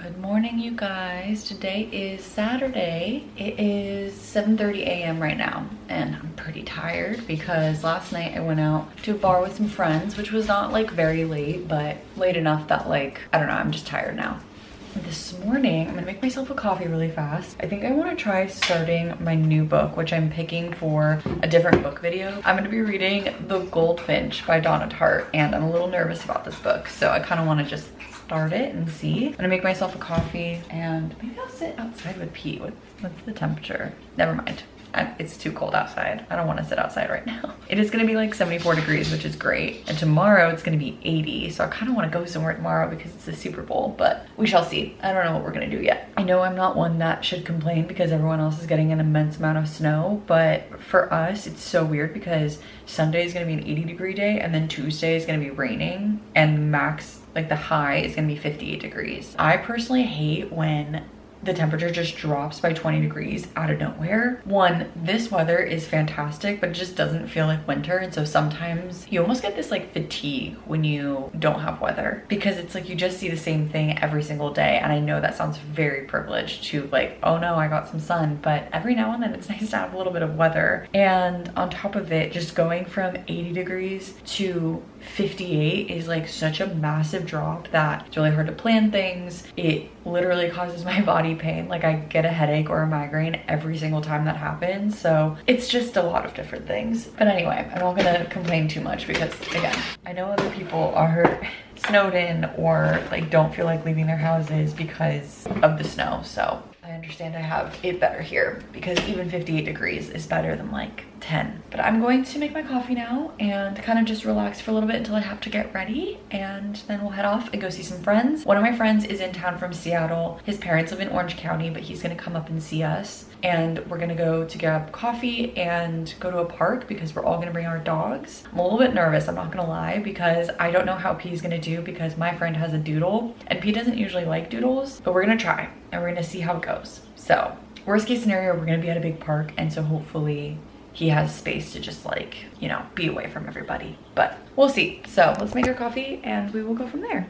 Good morning, you guys. Today is Saturday. It is 7:30 a.m. right now, and I'm pretty tired because last night I went out to a bar with some friends, which was not like very late, but late enough that like, I don't know, I'm just tired now. This morning, I'm gonna make myself a coffee really fast. I think I wanna try starting my new book, which I'm picking for a different book video. I'm gonna be reading The Goldfinch by Donna Tartt, and I'm a little nervous about this book, so I kinda wanna just start it and see. I'm gonna make myself a coffee, and maybe I'll sit outside with Pete. What's the temperature? Never mind. It's too cold outside. I don't want to sit outside right now. It is gonna be like 74 degrees, which is great. And tomorrow it's gonna be 80. So I kind of want to go somewhere tomorrow because it's the Super Bowl, but we shall see. I don't know what we're gonna do yet. I know I'm not one that should complain because everyone else is getting an immense amount of snow, but for us, it's so weird because Sunday is gonna be an 80-degree day and then Tuesday is gonna be raining and max, like the high is gonna be 58 degrees. I personally hate when the temperature just drops by 20 degrees out of nowhere. One, this weather is fantastic, but it just doesn't feel like winter. And so sometimes you almost get this like fatigue when you don't have weather because it's like you just see the same thing every single day. And I know that sounds very privileged to like, oh no, I got some sun, but every now and then it's nice to have a little bit of weather. And on top of it, just going from 80 degrees to 58 is like such a massive drop that it's really hard to plan things. It literally causes my body pain. Like I get a headache or a migraine every single time that happens. So it's just a lot of different things. But anyway, I'm not gonna complain too much because again, I know other people are snowed in or like don't feel like leaving their houses because of the snow. So I understand I have it better here because even 58 degrees is better than like 10. But I'm going to make my coffee now and kind of just relax for a little bit until I have to get ready, and then we'll head off and go see some friends. One of my friends is in town from Seattle. His parents live in Orange County, but he's gonna come up and see us, and we're gonna go to grab coffee and go to a park because we're all gonna bring our dogs. I'm a little bit nervous, I'm not gonna lie, because I don't know how P's gonna do because my friend has a doodle and P doesn't usually like doodles, but we're gonna try and we're gonna see how it goes. So worst case scenario, we're gonna be at a big park, and so hopefully he has space to just like, you know, be away from everybody, but we'll see. So let's make our coffee and we will go from there.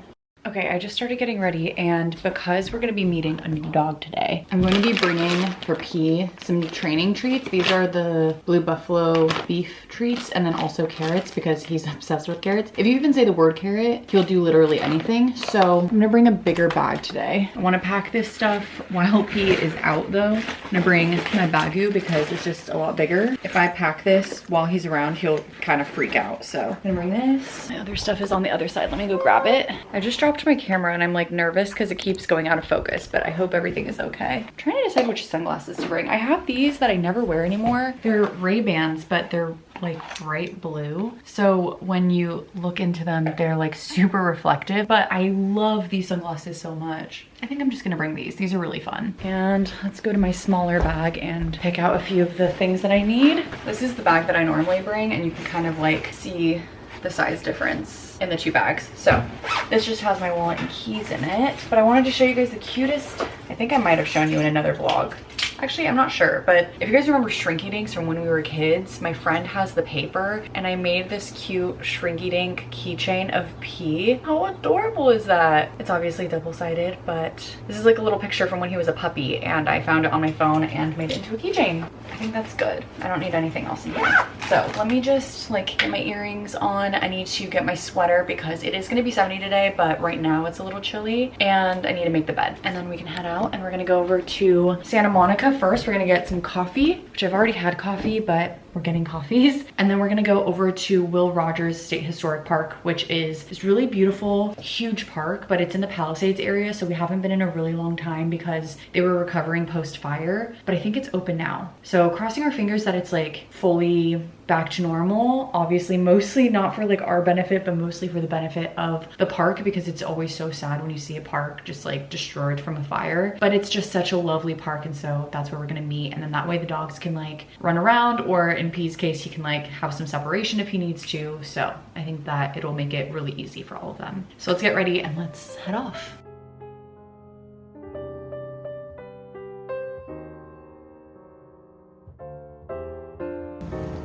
Okay, I just started getting ready, and because we're gonna be meeting a new dog today, I'm going to be bringing for P some training treats. These are the Blue Buffalo beef treats, and then also carrots because he's obsessed with carrots. If you even say the word carrot, he'll do literally anything. So I'm gonna bring a bigger bag today. I wanna pack this stuff while P is out though. I'm gonna bring my bagu because it's just a lot bigger. If I pack this while he's around, he'll kind of freak out. So I'm gonna bring this. My other stuff is on the other side. Let me go grab it. I just dropped my camera and I'm like nervous because it keeps going out of focus, but I hope everything is okay. I'm trying to decide which sunglasses to bring. I have these that I never wear anymore. They're Ray-Bans, but they're like bright blue. So when you look into them, they're like super reflective, but I love these sunglasses so much. I think I'm just gonna bring these. These are really fun. And let's go to my smaller bag and pick out a few of the things that I need. This is the bag that I normally bring, and you can kind of like see the size difference in the two bags. So this just has my wallet and keys in it, but I wanted to show you guys the cutest. I think I might have shown you in another vlog. Actually, I'm not sure, but if you guys remember Shrinky Dinks from when we were kids, my friend has the paper, and I made this cute Shrinky Dink keychain of P. How adorable is that? It's obviously double-sided, but this is like a little picture from when he was a puppy, and I found it on my phone and made it into a keychain. I think that's good. I don't need anything else in here. So let me just like get my earrings on. I need to get my sweater because it is gonna be 70 today, but right now it's a little chilly, and I need to make the bed. And then we can head out and we're gonna go over to Santa Monica. First, we're gonna get some coffee, which I've already had coffee, but we're getting coffees. And then we're gonna go over to Will Rogers State Historic Park, which is this really beautiful, huge park, but it's in the Palisades area. So we haven't been in a really long time because they were recovering post-fire, but I think it's open now. So crossing our fingers that it's like fully back to normal. Obviously, mostly not for like our benefit, but mostly for the benefit of the park, because it's always so sad when you see a park just like destroyed from a fire. But it's just such a lovely park, and so that's where we're gonna meet. And then that way the dogs can like run around, or in P's case, he can like have some separation if he needs to. So I think that it'll make it really easy for all of them. So let's get ready and let's head off.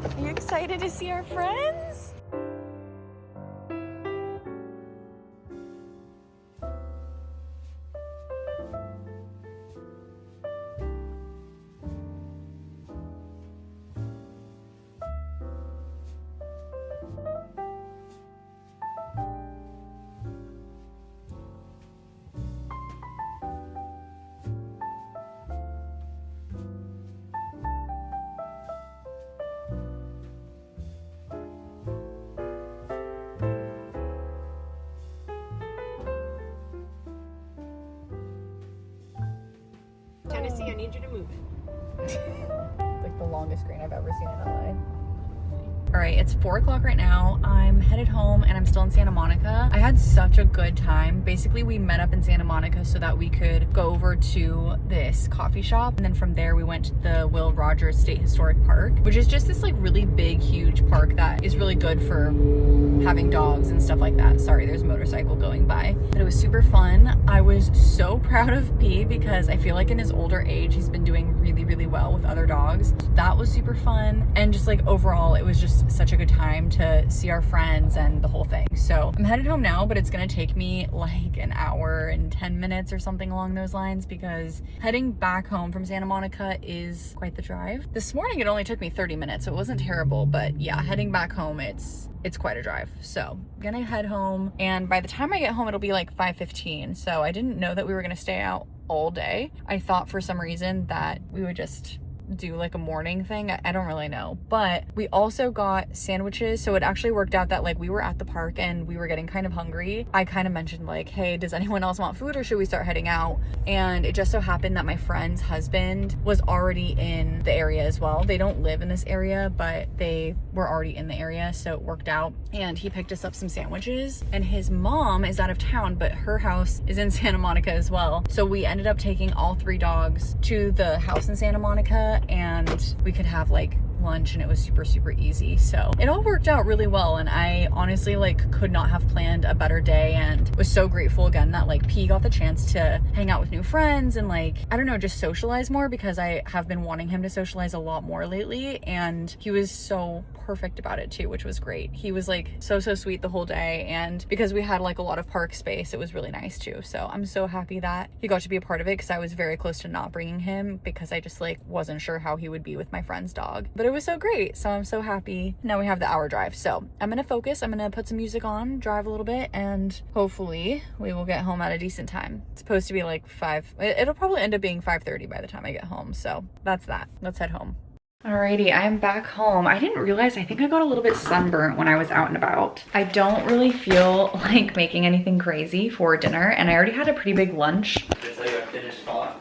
Are you excited to see our friends? Tennessee, I need you to move it. It's like the longest screen I've ever seen in LA. All right, it's 4 o'clock right now. I'm headed home and I'm still in Santa Monica. I had such a good time. Basically, we met up in Santa Monica so that we could go over to this coffee shop. And then from there, we went to the Will Rogers State Historic Park, which is just this like really big, huge park that is really good for having dogs and stuff like that. Sorry, there's a motorcycle going by. But it was super fun. I was so proud of P because I feel like in his older age, he's been doing really, really well with other dogs. So that was super fun. And just like overall, it was just such a good time to see our friends and the whole thing. So I'm headed home now, but it's gonna take me like an hour and 10 minutes or something along those lines because heading back home from Santa Monica is quite the drive. This morning it only took me 30 minutes, so it wasn't terrible, but yeah, heading back home it's quite a drive. So I'm gonna head home, and by the time I get home it'll be like 5:15. So I didn't know that we were gonna stay out all day. I thought for some reason that we would just do like a morning thing. I don't really know, but we also got sandwiches, so it actually worked out that like we were at the park and we were getting kind of hungry. I kind of mentioned like, hey, does anyone else want food or should we start heading out? And it just so happened that my friend's husband was already in the area as well. They don't live in this area, but they were already in the area, so it worked out. And he picked us up some sandwiches, and his mom is out of town, but her house is in Santa Monica as well. So we ended up taking all 3 dogs to the house in Santa Monica, and we could have like lunch, and it was super, super easy. So it all worked out really well, and I honestly like could not have planned a better day, and was so grateful again that like P got the chance to hang out with new friends and like, I don't know, just socialize more, because I have been wanting him to socialize a lot more lately, and he was so perfect about it too, which was great. He was like so sweet the whole day, and because we had like a lot of park space, it was really nice too. So I'm so happy that he got to be a part of it, because I was very close to not bringing him because I just like wasn't sure how he would be with my friend's dog, but it was so great. So I'm so happy. Now we have the hour drive, so I'm gonna focus. I'm gonna put some music on, drive a little bit, and hopefully we will get home at a decent time. It's supposed to be like 5. It'll probably end up being 5:30 by the time I get home, so that's that. Let's head home. Alrighty, I'm back home. I didn't realize, I think I got a little bit sunburnt when I was out and about. I don't really feel like making anything crazy for dinner, and I already had a pretty big lunch. Did I tell you I finished thought?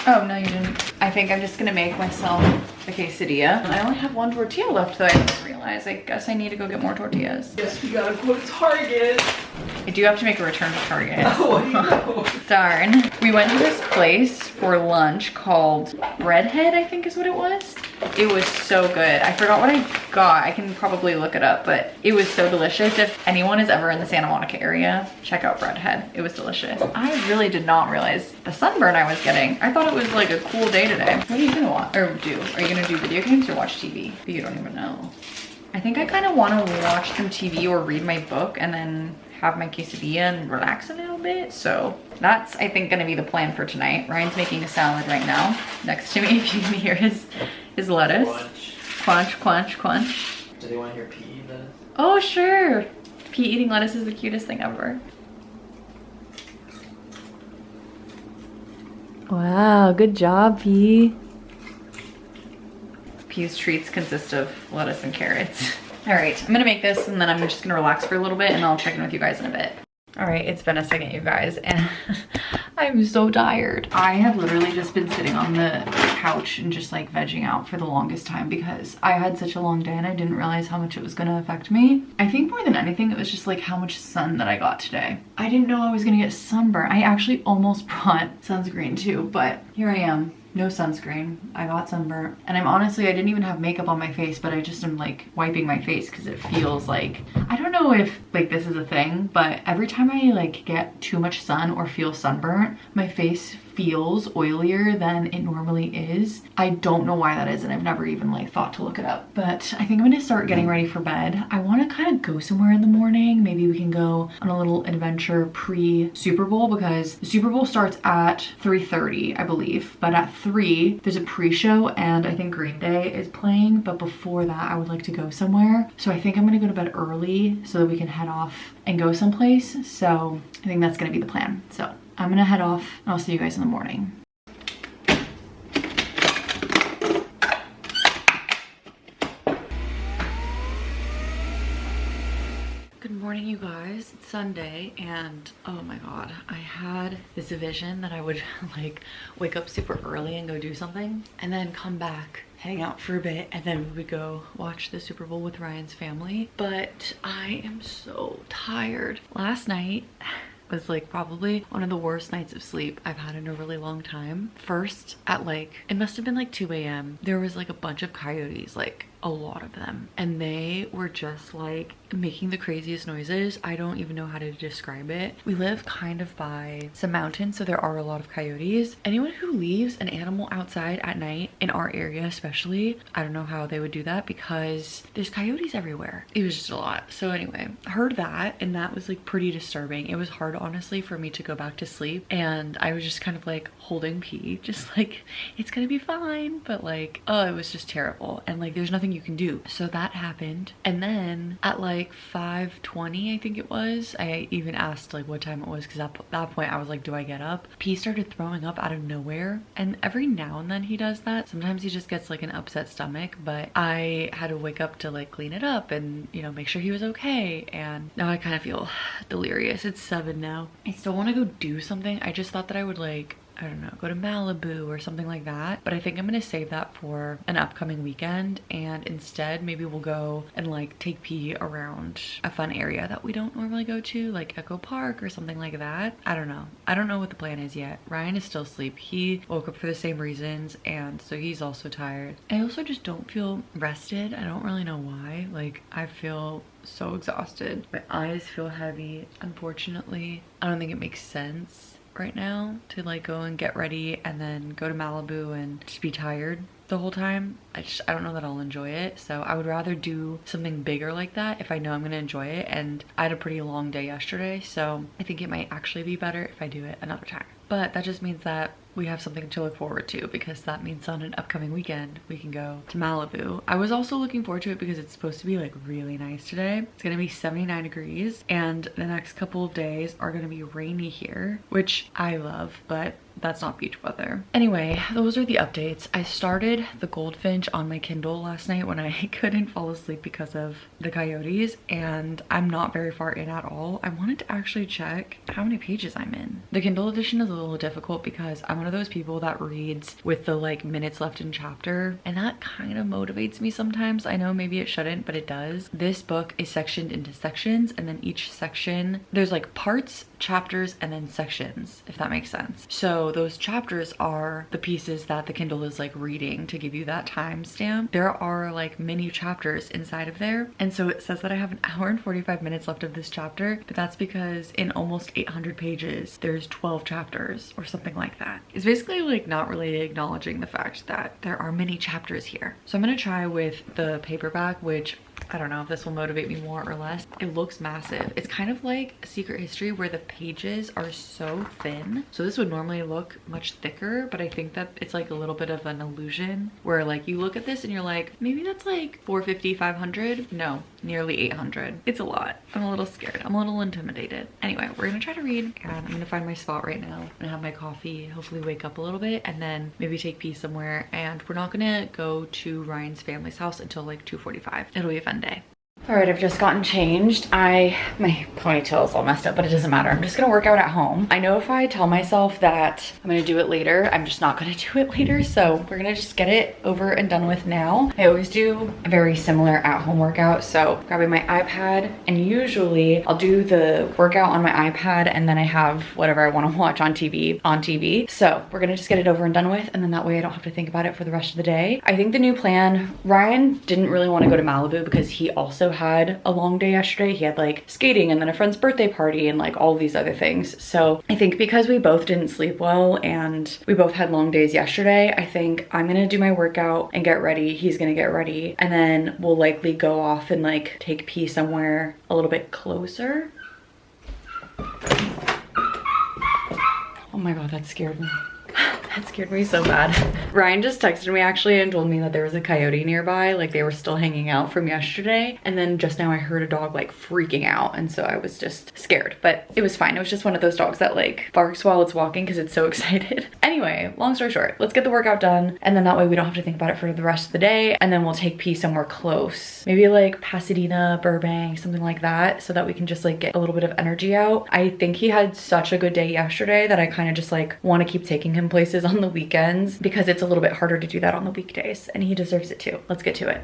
Oh, no you didn't. I think I'm just gonna make myself a quesadilla. I only have 1 tortilla left though, I didn't realize. I guess I need to go get more tortillas. Yes, we gotta go to Target. I do have to make a return to Target. Oh, I know. Darn. We went to this place for lunch called Breadhead, I think is what it was. It was so good. I forgot what I got. I can probably look it up, but it was so delicious. If anyone is ever in the Santa Monica area, check out Breadhead. It was delicious. I really did not realize the sunburn I was getting. I thought it was like a cool day today. What are you gonna watch or do? Are you gonna do video games or watch TV? But you don't even know. I think I kind of want to watch some TV or read my book and then have my quesadilla and relax a little bit. So that's, I think, gonna be the plan for tonight. Ryan's making a salad right now next to me. If you can hear his lettuce. Quanch, quanch, quanch. Do they want to hear P eat lettuce? Oh, sure. P eating lettuce is the cutest thing ever. Wow, good job, P. P's treats consist of lettuce and carrots. All right, I'm gonna make this and then I'm just gonna relax for a little bit and I'll check in with you guys in a bit. All right, it's been a second, you guys, and I'm so tired. I have literally just been sitting on the couch and just like vegging out for the longest time because I had such a long day and I didn't realize how much it was gonna affect me. I think more than anything, it was just like how much sun that I got today. I didn't know I was gonna get sunburn. I actually almost brought sunscreen too, but here I am. No sunscreen. I got sunburnt. And I didn't even have makeup on my face, but I just am like wiping my face because it feels like, I don't know if like this is a thing, but every time I like get too much sun or feel sunburnt, my face feels oilier than it normally is. I don't know why that is, and I've never even like thought to look it up, but I think I'm gonna start getting ready for bed. I want to kind of go somewhere in the morning. Maybe we can go on a little adventure pre-Super Bowl because the Super Bowl starts at 3:30, I believe, but at 3 there's a pre-show and I think Green Day is playing, but before that I would like to go somewhere. So I think I'm gonna go to bed early so that we can head off and go someplace. So I think that's gonna be the plan. So I'm gonna head off and I'll see you guys in the morning. Good morning, you guys. is Sunday and oh my god, I had this vision that I would like wake up super early and go do something and then come back, hang out for a bit, and then we would go watch the Super Bowl with Ryan's family. But I am so tired. Last night was like probably one of the worst nights of sleep I've had in a really long time. First at like, it must have been like 2 a.m. there was like a bunch of coyotes, like a lot of them, and they were just like making the craziest noises. I don't even know how to describe it. We live kind of by some mountains, so there are a lot of coyotes. Anyone who leaves an animal outside at night in our area especially, I don't know how they would do that because there's coyotes everywhere. It was just a lot. So anyway, heard that, and that was like pretty disturbing. It was hard honestly for me to go back to sleep, and I was just kind of like holding pee, just like it's gonna be fine, but like, oh, it was just terrible, and like there's nothing you can do. So that happened, and then at like 5:20 I think it was, I even asked like what time it was because at that point I was like, do I get up? He started throwing up out of nowhere, and every now and then he does that. Sometimes he just gets like an upset stomach, but I had to wake up to like clean it up and, you know, make sure he was okay. And now I kind of feel delirious. It's 7 now. I still want to go do something. I just thought that I would like, I don't know, go to Malibu or something like that. But I think I'm gonna save that for an upcoming weekend, and instead maybe we'll go and like take P around a fun area that we don't normally go to, like Echo Park or something like that. I don't know. I don't know what the plan is yet. Ryan is still asleep. He woke up for the same reasons, and so he's also tired. I also just don't feel rested. I don't really know why. Like I feel so exhausted. My eyes feel heavy. Unfortunately, I don't think it makes sense right now to like go and get ready and then go to Malibu and just be tired the whole time. I don't know that I'll enjoy it. So I would rather do something bigger like that if I know I'm gonna enjoy it. And I had a pretty long day yesterday, so I think it might actually be better if I do it another time. But that just means that we have something to look forward to, because that means on an upcoming weekend we can go to Malibu. I was also looking forward to it because it's supposed to be like really nice today. It's gonna be 79 degrees, and the next couple of days are gonna be rainy here, which I love, but that's not beach weather. Anyway, those are the updates. I started The Goldfinch on my Kindle last night when I couldn't fall asleep because of the coyotes, and I'm not very far in at all. I wanted to actually check how many pages I'm in. The Kindle edition is a little difficult because I'm one of those people that reads with the like minutes left in chapter, and that kind of motivates me sometimes. I know maybe it shouldn't, but it does. This book is sectioned into sections, and then each section, there's like parts, chapters, and then sections, if that makes sense. So those chapters are the pieces that the Kindle is like reading to give you that timestamp. There are like mini chapters inside of there, and so it says that I have an hour and 45 minutes left of this chapter, but that's because in almost 800 pages there's 12 chapters or something like that. It's basically like not really acknowledging the fact that there are many chapters here. So I'm gonna try with the paperback, which I don't know if this will motivate me more or less. It looks massive. It's kind of like A Secret History where the pages are so thin. So this would normally look much thicker, but I think that it's like a little bit of an illusion where like you look at this and you're like, maybe that's like 450, 500. No, nearly 800. It's a lot. I'm a little scared. I'm a little intimidated. Anyway, we're gonna try to read, and I'm gonna find my spot right now. I'm gonna have my coffee, hopefully wake up a little bit, and then maybe take P somewhere. And we're not gonna go to Ryan's family's house until like 2:45. It'll be a fun day. All right, I've just gotten changed. My ponytail is all messed up, but it doesn't matter. I'm just gonna work out at home. I know if I tell myself that I'm gonna do it later, I'm just not gonna do it later. So we're gonna just get it over and done with now. I always do a very similar at-home workout. So grabbing my iPad, and usually I'll do the workout on my iPad, and then I have whatever I wanna watch on TV. So we're gonna just get it over and done with, and then that way I don't have to think about it for the rest of the day. I think the new plan, Ryan didn't really wanna go to Malibu because he also had a long day yesterday. He had like skating and then a friend's birthday party and like all these other things. So I think because we both didn't sleep well and we both had long days yesterday, I think I'm gonna do my workout and get ready. He's gonna get ready, and then we'll likely go off and like take P somewhere a little bit closer. Oh my god, that scared me. That scared me so bad. Ryan just texted me actually and told me that there was a coyote nearby, like they were still hanging out from yesterday. And then just now I heard a dog like freaking out, and so I was just scared, but it was fine. It was just one of those dogs that like barks while it's walking because it's so excited. Anyway, long story short, let's get the workout done, and then that way we don't have to think about it for the rest of the day, and then we'll take P somewhere close. Maybe like Pasadena, Burbank, something like that, so that we can just like get a little bit of energy out. I think he had such a good day yesterday that I kind of just like want to keep taking him places on the weekends because it's a little bit harder to do that on the weekdays, and he deserves it too. Let's get to it.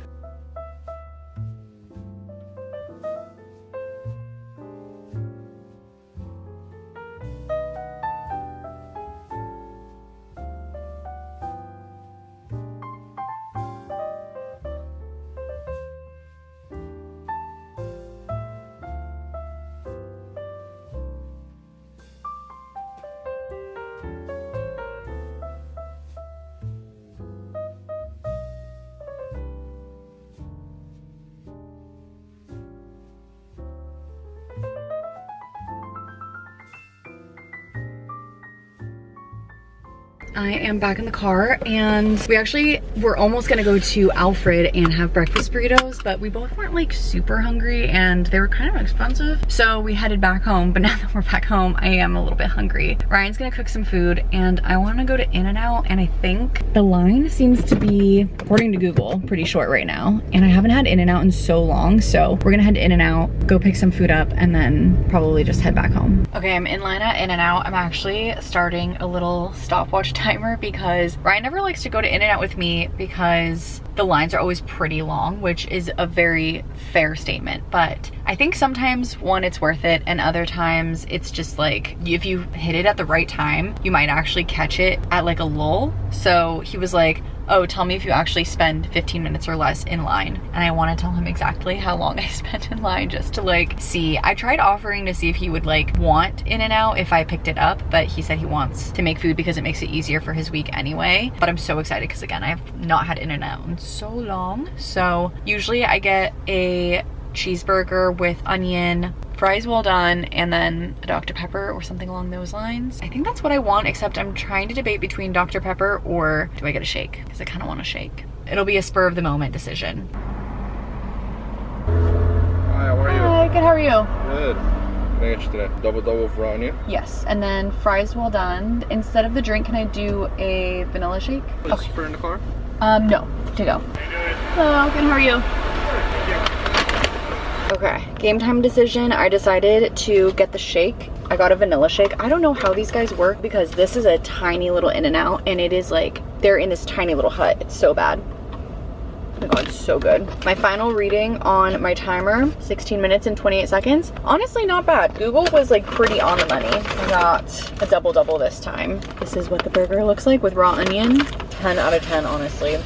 I am back in the car, and we actually were almost gonna go to Alfred and have breakfast burritos, but we both weren't like super hungry and they were kind of expensive. So we headed back home, but now that we're back home, I am a little bit hungry. Ryan's gonna cook some food and I wanna go to In-N-Out, and I think the line seems to be, according to Google, pretty short right now. And I haven't had In-N-Out in so long, so we're gonna head to In-N-Out, go pick some food up, and then probably just head back home. Okay, I'm in line at In-N-Out. I'm actually starting a little stopwatch timer because Ryan never likes to go to In-N-Out with me because the lines are always pretty long, which is a very fair statement. But I think sometimes, one, it's worth it, and other times it's just like, if you hit it at the right time, you might actually catch it at like a lull. So he was like, oh, tell me if you actually spend 15 minutes or less in line. And I want to tell him exactly how long I spent in line just to like see. I tried offering to see if he would like want In-N-Out if I picked it up, but he said he wants to make food because it makes it easier for his week anyway. But I'm so excited because again, I have not had In-N-Out in so long. So usually I get a cheeseburger with onion, fries well done, and then a Dr. Pepper or something along those lines. I think that's what I want, except I'm trying to debate between Dr. Pepper or do I get a shake? Because I kind of want a shake. It'll be a spur of the moment decision. Hi, how are you? Hi, good, how are you? Good. What can I get you today? Double for onion? Yes, and then fries well done. Instead of the drink, can I do a vanilla shake? Is this for in the car? No, to go. Hello, good, how are you? Okay, game time decision. I decided to get the shake. I got a vanilla shake. I don't know how these guys work because this is a tiny little In-N-Out, and it is like, they're in this tiny little hut. It's so bad. Oh my god, it's so good. My final reading on my timer, 16 minutes and 28 seconds. Honestly, not bad. Google was like pretty on the money. I got a double this time. This is what the burger looks like with raw onion. 10 out of 10, honestly.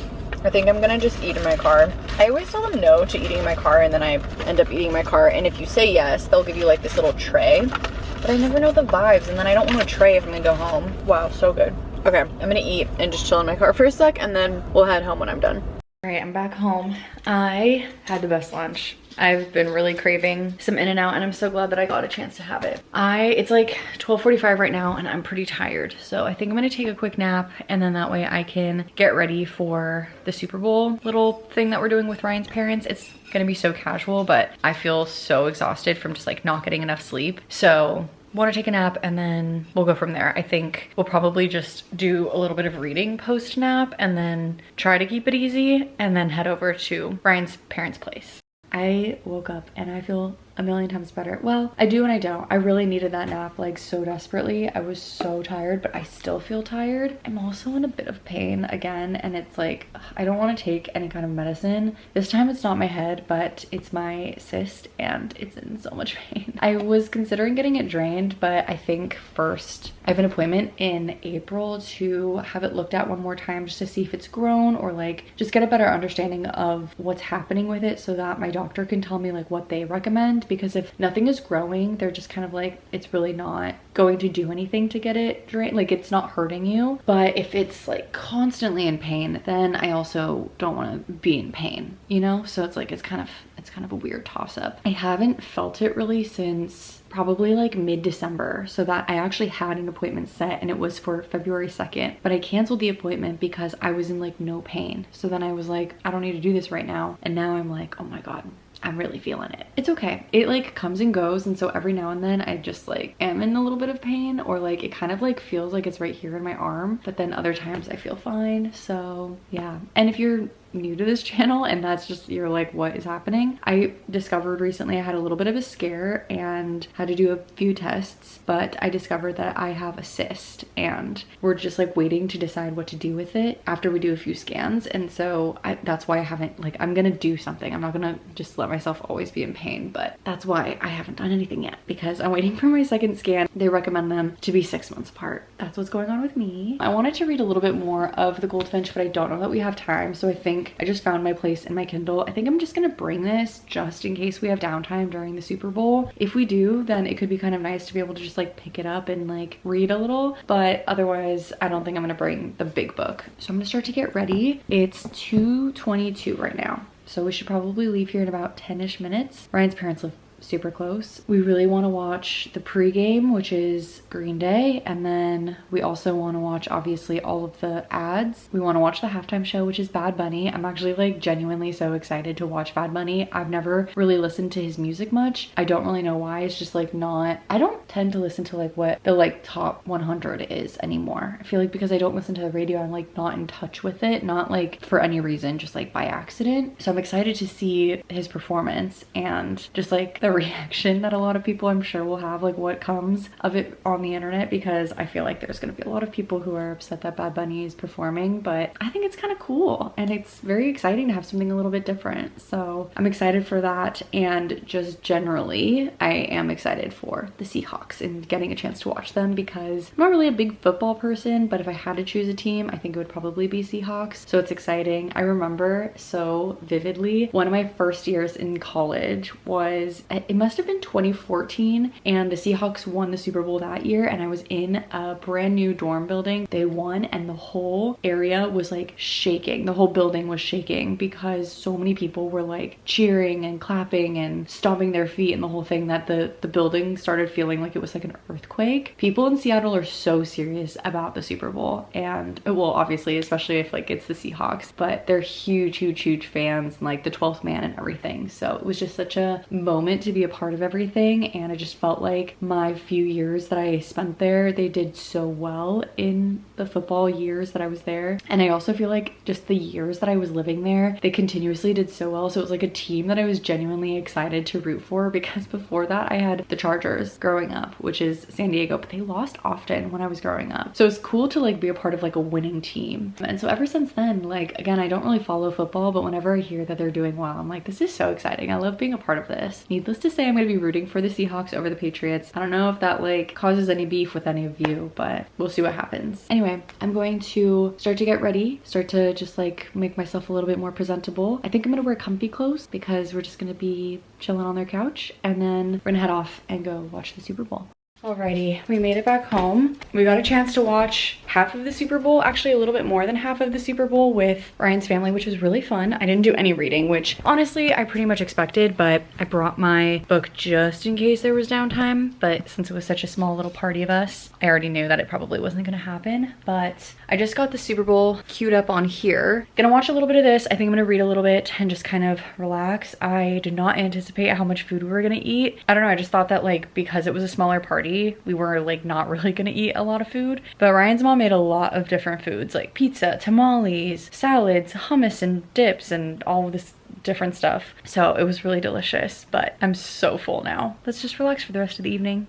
I think I'm gonna just eat in my car. I always tell them no to eating in my car, and then I end up eating in my car. And if you say yes, they'll give you like this little tray. But I never know the vibes, and then I don't want a tray if I'm gonna go home. Wow, so good. Okay, I'm gonna eat and just chill in my car for a sec, and then we'll head home when I'm done. All right, I'm back home. I had the best lunch. I've been really craving some In-N-Out, and I'm so glad that I got a chance to have it. It's like 12:45 right now, and I'm pretty tired. So I think I'm gonna take a quick nap, and then that way I can get ready for the Super Bowl little thing that we're doing with Ryan's parents. It's gonna be so casual, but I feel so exhausted from just like not getting enough sleep. So want to take a nap, and then we'll go from there. I think we'll probably just do a little bit of reading post nap, and then try to keep it easy, and then head over to Ryan's parents' place. I woke up and I feel a million times better. Well, I do and I don't. I really needed that nap like so desperately. I was so tired, but I still feel tired. I'm also in a bit of pain again, and it's like, I don't want to take any kind of medicine. This time it's not my head, but it's my cyst, and it's in so much pain. I was considering getting it drained, but I think first I have an appointment in April to have it looked at one more time just to see if it's grown, or like just get a better understanding of what's happening with it so that my doctor can tell me like what they recommend. Because if nothing is growing, they're just kind of like, it's really not going to do anything to get it drained. Like, it's not hurting you. But if it's like constantly in pain, then I also don't want to be in pain, you know? So it's like, it's kind of It's kind of a weird toss-up. I haven't felt it really since probably like mid-December, so that I actually had an appointment set and it was for February 2nd, but I canceled the appointment because I was in like no pain. So then I was like, I don't need to do this right now. And now I'm like, oh my God, I'm really feeling it. It's okay. It like comes and goes, and so every now and then I just like am in a little bit of pain, or like it kind of like feels like it's right here in my arm, but then other times I feel fine. So yeah. And if you're new to this channel and that's just, you're like, what is happening? I discovered recently I had a little bit of a scare and had to do a few tests, but I discovered that I have a cyst and we're just like waiting to decide what to do with it after we do a few scans. And so that's why I haven't, like, I'm gonna do something. I'm not gonna just let myself always be in pain, but that's why I haven't done anything yet, because I'm waiting for my second scan. They recommend them to be 6 months apart. That's what's going on with me. I wanted to read a little bit more of The Goldfinch, but I don't know that we have time, so I think I just found my place in my Kindle. I think I'm just gonna bring this just in case we have downtime during the Super Bowl. If we do, then it could be kind of nice to be able to just like pick it up and like read a little, but otherwise I don't think I'm gonna bring the big book. So I'm gonna start to get ready. It's 2:22 right now, so we should probably leave here in about 10-ish minutes. Ryan's parents live super close. We really want to watch the pregame, which is Green Day, and then we also want to watch obviously all of the ads. We want to watch the halftime show, which is Bad Bunny. I'm actually like genuinely so excited to watch Bad Bunny. I've never really listened to his music much. I don't really know why. It's just like not, I don't tend to listen to like what the like top 100 is anymore. I feel like because I don't listen to the radio, I'm like not in touch with it, not like for any reason, just like by accident. So I'm excited to see his performance and just like the reaction that a lot of people I'm sure will have, like what comes of it on the internet, because I feel like there's going to be a lot of people who are upset that Bad Bunny is performing, but I think it's kind of cool and it's very exciting to have something a little bit different. So I'm excited for that, and just generally I am excited for the Seahawks and getting a chance to watch them, because I'm not really a big football person, but if I had to choose a team, I think it would probably be Seahawks. So it's exciting. I remember so vividly one of my first years in college was, it must have been 2014, and the Seahawks won the Super Bowl that year, and I was in a brand new dorm building. They won and the whole area was like shaking. The whole building was shaking because so many people were like cheering and clapping and stomping their feet and the whole thing, that the building started feeling like it was like an earthquake. People in Seattle are so serious about the Super Bowl, and well, obviously especially if like it's the Seahawks, but they're huge fans, and like the 12th man and everything. So it was just such a moment to be a part of everything, and I just felt like my few years that I spent there, they did so well in the football years that I was there. And I also feel like just the years that I was living there, they continuously did so well. So it was like a team that I was genuinely excited to root for, because before that I had the Chargers growing up, which is San Diego, but they lost often when I was growing up. So it's cool to like be a part of like a winning team. And so ever since then, like again, I don't really follow football, but whenever I hear that they're doing well, I'm like, this is so exciting. I love being a part of this. Needless to say, I'm going to be rooting for the Seahawks over the Patriots. I don't know if that like causes any beef with any of you, but we'll see what happens. Anyway, I'm going to start to get ready, start to just like make myself a little bit more presentable. I think I'm gonna wear comfy clothes because we're just gonna be chilling on their couch, and then we're gonna head off and go watch the Super Bowl. Alrighty, we made it back home. We got a chance to watch half of the Super Bowl, actually a little bit more than half of the Super Bowl with Ryan's family, which was really fun. I didn't do any reading, which honestly I pretty much expected, but I brought my book just in case there was downtime. But since it was such a small little party of us, I already knew that it probably wasn't gonna happen. But I just got the Super Bowl queued up on here. Gonna watch a little bit of this. I think I'm gonna read a little bit and just kind of relax. I did not anticipate how much food we were gonna eat. I don't know, I just thought that like because it was a smaller party, we were like not really gonna eat a lot of food. But Ryan's mom made a lot of different foods, like pizza, tamales, salads, hummus and dips and all of this different stuff. So it was really delicious, but I'm so full now. Let's just relax for the rest of the evening.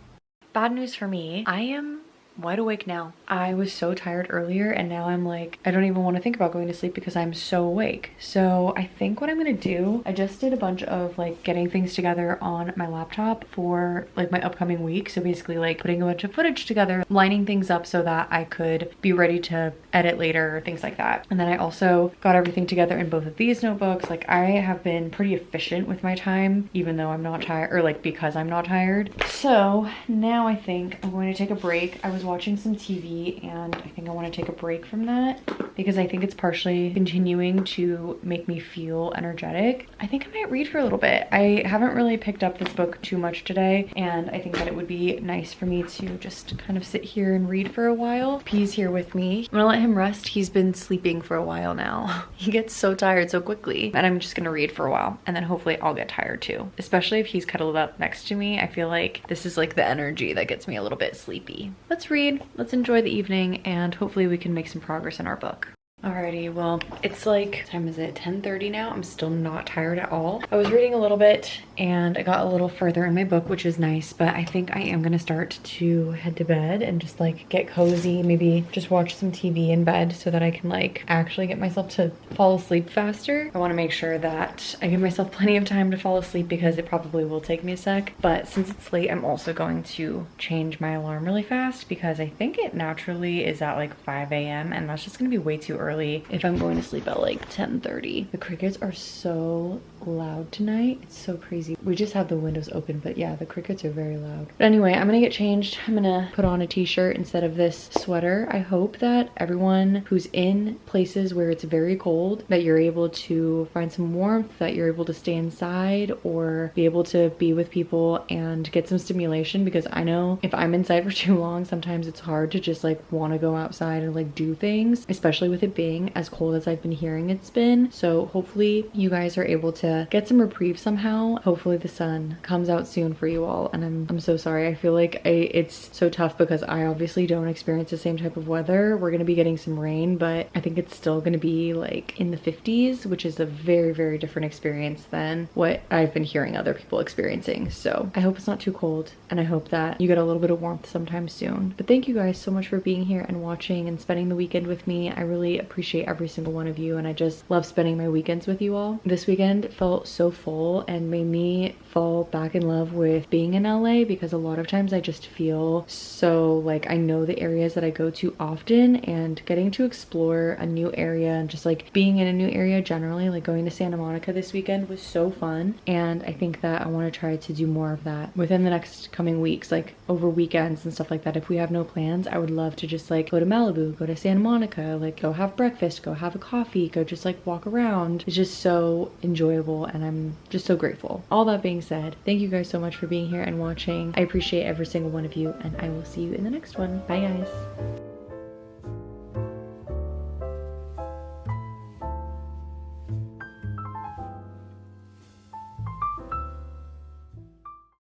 Bad news for me, I am wide awake now. I was so tired earlier, and now I'm like, I don't even want to think about going to sleep because I'm so awake. So I think what I'm gonna do, I just did a bunch of like getting things together on my laptop for like my upcoming week. So basically like putting a bunch of footage together, lining things up so that I could be ready to edit later, things like that. And then I also got everything together in both of these notebooks. Like I have been pretty efficient with my time, even though I'm not tired, or like because I'm not tired. So now I think I'm going to take a break. I was watching some TV and I think I want to take a break from that because I think it's partially continuing to make me feel energetic. I think I might read for a little bit. I haven't really picked up this book too much today, and I think that it would be nice for me to just kind of sit here and read for a while. P's here with me. I'm gonna let him rest. He's been sleeping for a while now. He gets so tired so quickly, and I'm just gonna read for a while, and then hopefully I'll get tired too. Especially if he's cuddled up next to me. I feel like this is like the energy that gets me a little bit sleepy. Let's read, let's enjoy the evening, and hopefully we can make some progress in our book. Alrighty, well, it's like, what time is it? 10:30 now. I'm still not tired at all. I was reading a little bit and I got a little further in my book, which is nice, but I think I am gonna start to head to bed and just like get cozy, maybe just watch some TV in bed so that I can like actually get myself to fall asleep faster. I wanna make sure that I give myself plenty of time to fall asleep because it probably will take me a sec. But since it's late, I'm also going to change my alarm really fast because I think it naturally is at like 5 a.m. and that's just gonna be way too early if I'm going to sleep at like 10:30. The crickets are so loud tonight. It's so crazy. We just have the windows open, but yeah, the crickets are very loud. But anyway, I'm gonna get changed. I'm gonna put on a t-shirt instead of this sweater. I hope that everyone who's in places where it's very cold, that you're able to find some warmth, that you're able to stay inside or be able to be with people and get some stimulation, because I know if I'm inside for too long, sometimes it's hard to just like want to go outside and like do things, especially with it being as cold as I've been hearing it's been. So hopefully you guys are able to get some reprieve somehow. Hopefully the sun comes out soon for you all. And I'm so sorry. I feel like it's so tough because I obviously don't experience the same type of weather. We're gonna be getting some rain, but I think it's still gonna be like in the 50s, which is a very, very different experience than what I've been hearing other people experiencing. So I hope it's not too cold, and I hope that you get a little bit of warmth sometime soon. But thank you guys so much for being here and watching and spending the weekend with me. I really appreciate every single one of you, and I just love spending my weekends with you all. This weekend felt so full and made me fall back in love with being in LA, because a lot of times I just feel so like I know the areas that I go to often, and getting to explore a new area and just like being in a new area generally, like going to Santa Monica this weekend was so fun. And I think that I want to try to do more of that within the next coming weeks, like over weekends and stuff like that. If we have no plans, I would love to just like go to Malibu, go to Santa Monica, like go have breakfast, go have a coffee, go just like walk around. It's just so enjoyable and I'm just so grateful. All that being said, thank you guys so much for being here and watching. I appreciate every single one of you, and I will see you in the next one. Bye guys.